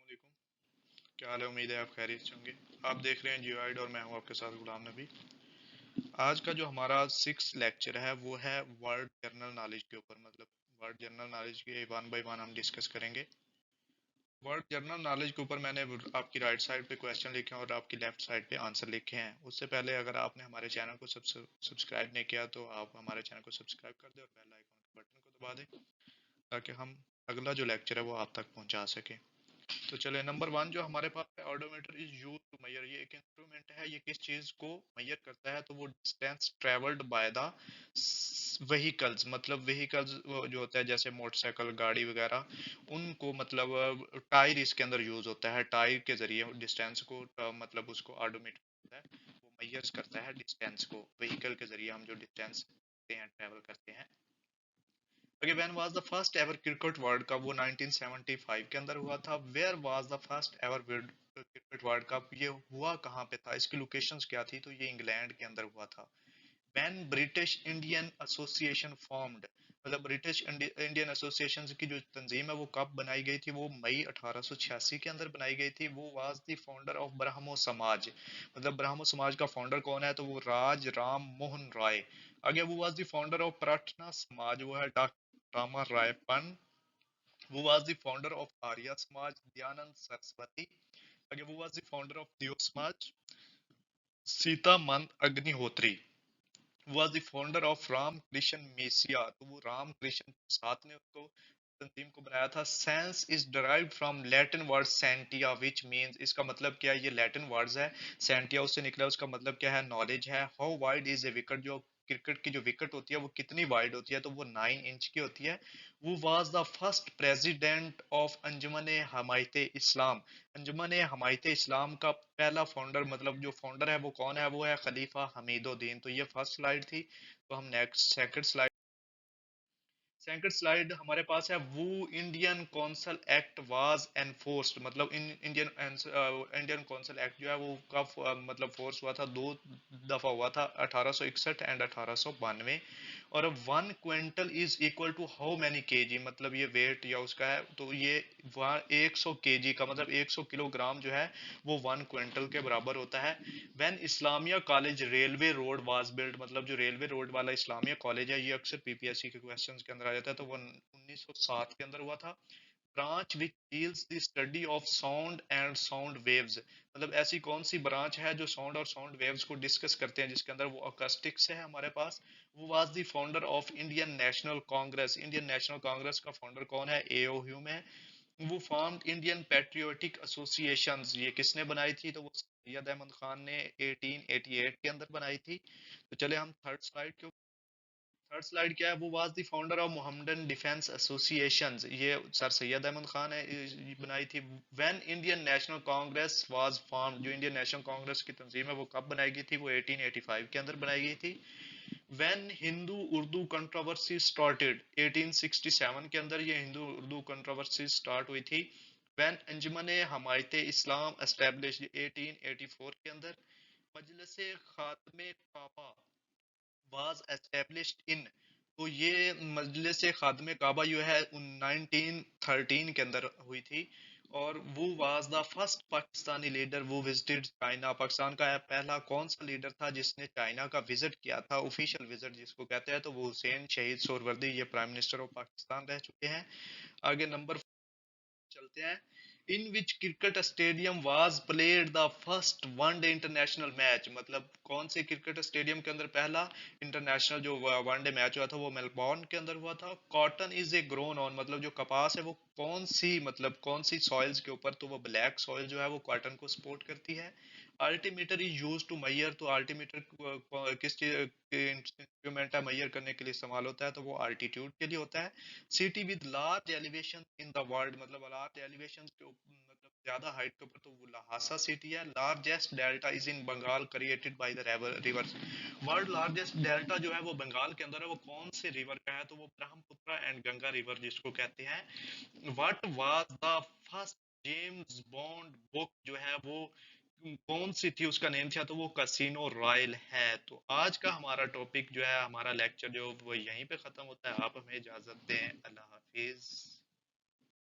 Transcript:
अस्सलामुअलैकुम। क्या हाल है? उम्मीद है आप खैरियत से होंगे। आप देख रहे हैं जियोइड और मैं हूं आपके साथ गुलाम नबी। आज का जो हमारा 6 लेक्चर है वो है वर्ल्ड जनरल नॉलेज के ऊपर, मतलब वर्ल्ड जनरल नॉलेज के वन बाय वन हम डिस्कस करेंगे। वर्ल्ड जनरल नॉलेज के ऊपर मैंने आपकी राइट साइड पे क्वेश्चन लिखे हैं और आपकी लेफ्ट साइड पे आंसर लिखे हैं। उससे पहले अगर आपने हमारे चैनल को सब्सक्राइब नहीं किया तो आप हमारे चैनल को सब्सक्राइब कर दें और बेल आइकन के बटन को दबा दें, ताकि हम अगला जो लेक्चर है वो आप तक पहुंचा सकें। तो चले, नंबर वन जो हमारे पास है, odometer is use to measure. ये एक इंस्ट्रूमेंट है, ये किस चीज को मेजर करता है? तो वो distance travelled by the vehicles, मतलब व्हीकल्स जो होता है जैसे मोटरसाइकिल, गाड़ी वगैरह, उनको मतलब टायर इसके अंदर यूज होता है। टायर के जरिए डिस्टेंस को मतलब उसको ऑडोमीटर होता है, वो मेजर्स करता है डिस्टेंस को। व्हीकल के जरिए हम जो डिस्टेंस ट्रेवल करते हैं। Okay, when was the first ever cricket World Cup? वो 1975 के अंदर हुआ था। Where was the first ever cricket World Cup? ये हुआ कहाँ पे था, इसकी लोकेशंस क्या थी? तो ये इंग्लैंड के अंदर हुआ था। When British Indian association formed? मतलब ब्रिटिश इंडियन एसोसिएशन की जो तंजीम है वो कब बनाई गई थी? वो मई 1886 के अंदर बनाई गई थी। वो was the founder of Brahmo समाज। मतलब ब्राह्मो समाज का फाउंडर कौन है? तो वो राज राम मोहन राय। आगे वो वाज द फाउंडर ऑफ प्रार्थना समाज, वो है डॉक्टर रामा राय पन। वो was the founder of Arya Samaj, Dayanand Saraswati. आगे वो was the founder of Dev Samaj, सीतामंद Agnihotri. was the founder of Ram Krishna mission. तो वो राम कृष्ण साथ ने उसको तंजीम को बनाया था। Sense is derived from Latin word सेंटिया which means, इसका मतलब क्या है? ये लैटिन वर्ड्स है, सेंटिया उससे निकला, उसका मतलब क्या है? नॉलेज है। How wide is a wicket? जो क्रिकेट की जो विकेट होती है वो कितनी वाइड होती है? तो वो 9 इंच की होती है। वो was the first president of Anjuman Himayat Islam. Anjuman Himayat Islam का पहला फाउंडर, मतलब जो फाउंडर है वो कौन है? वो है खलीफा हमीदुद्दीन। तो ये फर्स्ट स्लाइड थी। तो हम नेक्स्ट सेकंड स्लाइड हमारे पास है। वो Indian Council Act was enforced? मतलब इंडियन कौंसल एक्ट जो है वो कब मतलब फोर्स हुआ था? 2 दफा हुआ था, 1861 एंड 1892। और 1 quintal is equal to how many kg? मतलब ये वेट या उसका है, तो ये 100 केजी का मतलब 100 किलोग्राम जो है वो 1 क्विंटल के बराबर होता है। When Islamia college railway road was build? मतलब जो रेलवे रोड वाला इस्लामिया कॉलेज है, ये अक्सर पीपीएससी के क्वेश्चंस के अंदर आ जाता है। तो वो 1907 के अंदर हुआ था। Branch which deals the study of sound and sound waves? मतलब ऐसी कौन सी ब्रांच है जो साउंड और साउंड वेव्स को डिस्कस करते हैं, जिसके अंदर वो अकॉस्टिक्स है हमारे पास। वो was the founder of Indian national Congress. Indian national Congress का फाउंडर कौन है? एओ ह्यूम है। वो फॉर्म्ड इंडियन पैट्रियोटिक एसोसिएशंस, ये किसने बनाई थी? तो वो सैयद अहमद खान ने 1888 के अंदर बनाई थी। तो चले हम थर्ड स्लाइड के। थर्ड स्लाइड क्या है? वो was the founder of Mohammedan defence associations, ये सर सैयद अहमद खान है, ये बनाई थी। When Indian national Congress was formed? जो इंडियन नेशनल कांग्रेस की तंजीम है वो कब बनाई गई थी? वो 1885 के अंदर बनाई गई थी। When Hindu Urdu controversy started? 1867 के अंदर ये हिंदू उर्दू कंट्रोवर्सी स्टार्ट हुई थी। When Anjuman Himayat Islam established? 1884 के अंदर। मजलिस खातमे काबा वाज एस्टेब्लिश्ड इन? तो ये मजलिस खातमे काबा जो है 1913 के अंदर हुई थी। और वो was the first Pakistani leader वो विजिटेड चाइना। पाकिस्तान का पहला कौन सा लीडर था जिसने चाइना का विजिट किया था, ऑफिशियल विजिट जिसको कहते हैं? तो वो हुसैन शहीद सोहरवर्दी, ये प्राइम मिनिस्टर ऑफ पाकिस्तान रह चुके हैं। आगे नंबर चलते हैं। In which cricket stadium was played the first one day international match? मतलब कौन से क्रिकेट स्टेडियम के अंदर पहला इंटरनेशनल जो वनडे मैच हुआ था वो मेलबोर्न के अंदर हुआ था। Cotton is a grown on? मतलब जो कपास है वो कौन सी, मतलब कौन सी सॉइल्स के ऊपर? तो वो ब्लैक सॉइल जो है वो कॉटन को सपोर्ट करती है। Altimeter is use to measure? तो अल्टीमीटर किस इंस्ट्रूमेंट है मैयर करने के लिए इस्तेमाल होता है? तो वो अल्टीट्यूड के लिए होता है। City with large elevation in the world? मतलब लार्ज एलिवेशन के मतलब ज्यादा हाइट के ऊपर, तो वो लहासा सिटी है। Largest delta is in Bengal created by the river? World largest delta जो है वो बंगाल के अंदर है, वो कौन से रिवर का है? तो वो ब्रह्मपुत्र एंड गंगा रिवर जिसको कहते हैं। What was the first James bond book जो है वो कौन सी थी, उसका नेम था? तो वो कैसीनो रॉयल है। तो आज का हमारा टॉपिक जो है, हमारा लेक्चर जो वो यहीं पे खत्म होता है। आप हमें इजाजत दें। अल्लाह हाफिज।